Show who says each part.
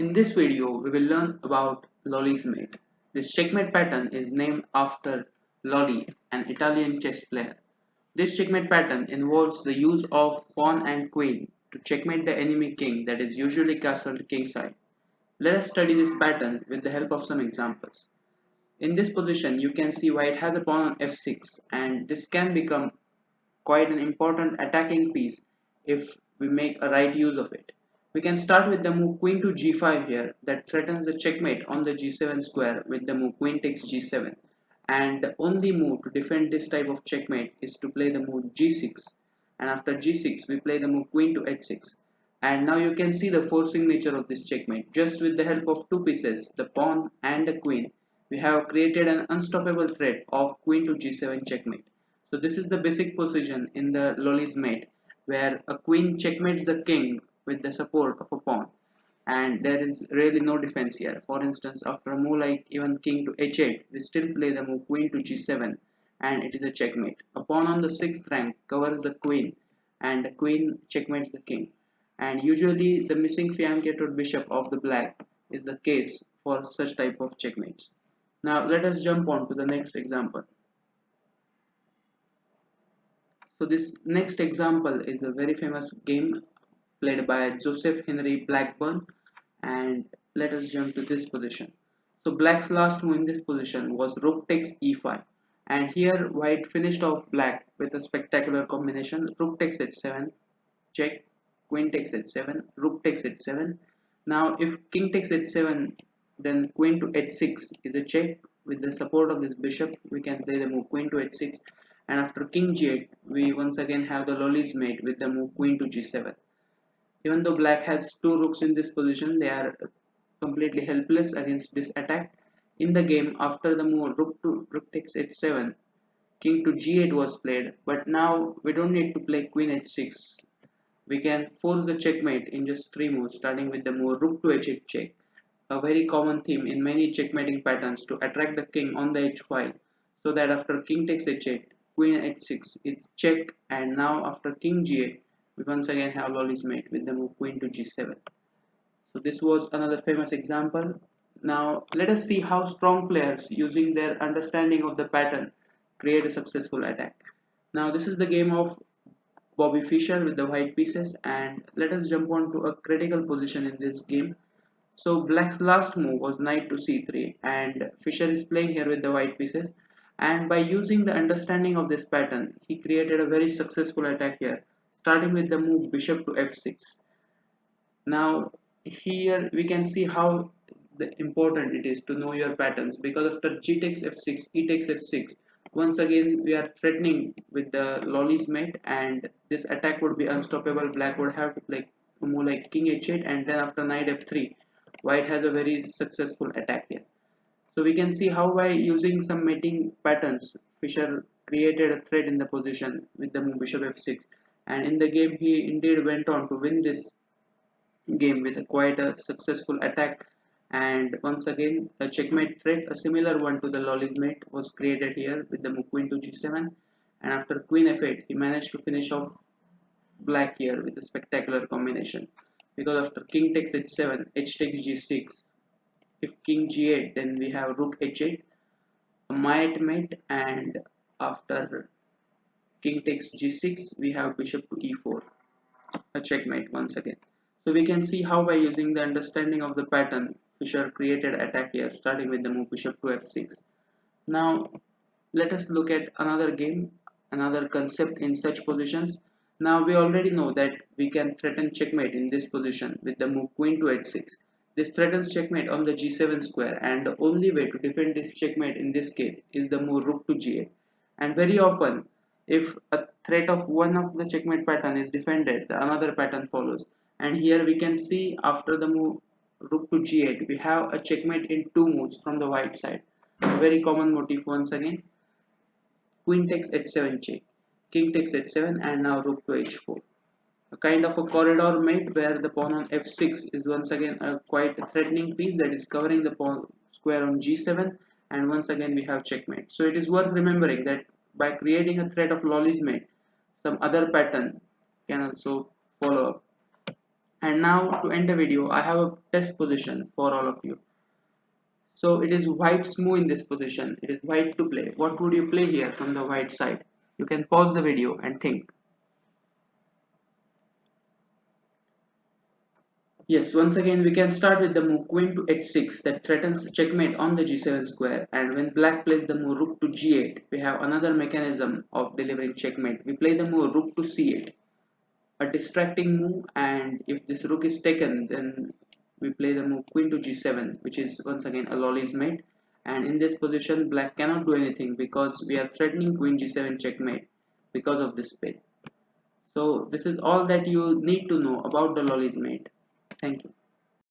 Speaker 1: In this video, we will learn about Lolli's mate. This checkmate pattern is named after Lolli, an Italian chess player. This checkmate pattern involves the use of pawn and queen to checkmate the enemy king that is usually castled kingside. Let us study this pattern with the help of some examples. In this position, you can see white has a pawn on f6, and this can become quite an important attacking piece if we make a right use of it. We can start with the move queen to g5 here that threatens the checkmate on the g7 square with the move queen takes g7, and the only move to defend this type of checkmate is to play the move g6, and after g6 we play the move queen to h6. And now you can see the forcing nature of this checkmate. Just with the help of two pieces, the pawn and the queen, we have created an unstoppable threat of queen to g7 checkmate. So this is the basic position in the Lolli's mate, where a queen checkmates the king with the support of a pawn, and there is really no defense here. For instance, after a move like even king to h8, we still play the move queen to g7, and it is a checkmate. A pawn on the 6th rank covers the queen, and the queen checkmates the king. And usually the missing fianchetto bishop of the black is the case for such type of checkmates. Now let us jump on to the next example. So this next example is a very famous game played by Joseph Henry Blackburn, and let us jump to this position. So black's last move in this position was rook takes e5, and here white finished off black with a spectacular combination: rook takes h7, check, queen takes h7, rook takes h7. Now if king takes h7, then queen to h6 is a check. With the support of this bishop, we can play the move queen to h6, and after king g8, we once again have the Lolli's mate with the move queen to g7. Even though black has two rooks in this position, they are completely helpless against this attack. In the game, after the move rook takes h7, king to g8 was played, but now we don't need to play queen h6. We can force the checkmate in just three moves, starting with the move rook to h8 check, a very common theme in many checkmating patterns to attract the king on the h file, so that after king takes h8, queen h6 is check, and now after king g8, we once again have Lolli's mate with the move queen to g7. So this was another famous example. Now let us see how strong players using their understanding of the pattern create a successful attack. Now this is the game of Bobby Fischer with the white pieces, and let us jump on to a critical position in this game. So black's last move was knight to c3, and Fischer is playing here with the white pieces, and by using the understanding of this pattern he created a very successful attack here, starting with the move bishop to f6. Now here we can see how important it is to know your patterns, because after g takes f6, e takes f6, once again we are threatening with the Lolli's mate, and this attack would be unstoppable. Black would have to play a move like king h8, and then after knight f3, white has a very successful attack here. So we can see how by using some mating patterns, Fischer created a threat in the position with the move bishop f6, and in the game he indeed went on to win this game with quite a successful attack. And once again a checkmate threat, a similar one to the Lolli's mate, was created here with the move queen to g7, and after queen f8 he managed to finish off black here with a spectacular combination, because after king takes h7, h takes g6, if king g8, then we have rook h8, a mate, and after king takes g6 we have bishop to e4, a checkmate once again. So we can see how by using the understanding of the pattern, Fischer created attack here, starting with the move bishop to f6. Now let us look at another game, another concept in such positions. Now we already know that we can threaten checkmate in this position with the move queen to h6. This threatens checkmate on the g7 square, and the only way to defend this checkmate in this case is the move rook to g8. And very often, if a threat of one of the checkmate pattern is defended, the another pattern follows. And here we can see after the move rook to g8, we have a checkmate in two moves from the white side. A very common motif once again. Queen takes h7 check, king takes h7, and now rook to h4. A kind of a corridor mate where the pawn on f6 is once again a quite threatening piece that is covering the pawn square on g7, and once again we have checkmate. So it is worth remembering that by creating a threat of Lolli's mate, some other pattern can also follow up. And now to end the video, I have a test position for all of you. So it is white's move in this position. It is white to play. What would you play here from the white side? You can pause the video and think. Yes, once again we can start with the move queen to h6 that threatens checkmate on the g7 square, and when black plays the move rook to g8, we have another mechanism of delivering checkmate. We play the move rook to c8, a distracting move, and if this rook is taken, then we play the move queen to g7, which is once again a Lolli's mate. And in this position black cannot do anything because we are threatening queen g7 checkmate because of this play. So this is all that you need to know about the Lolli's mate. Thank you.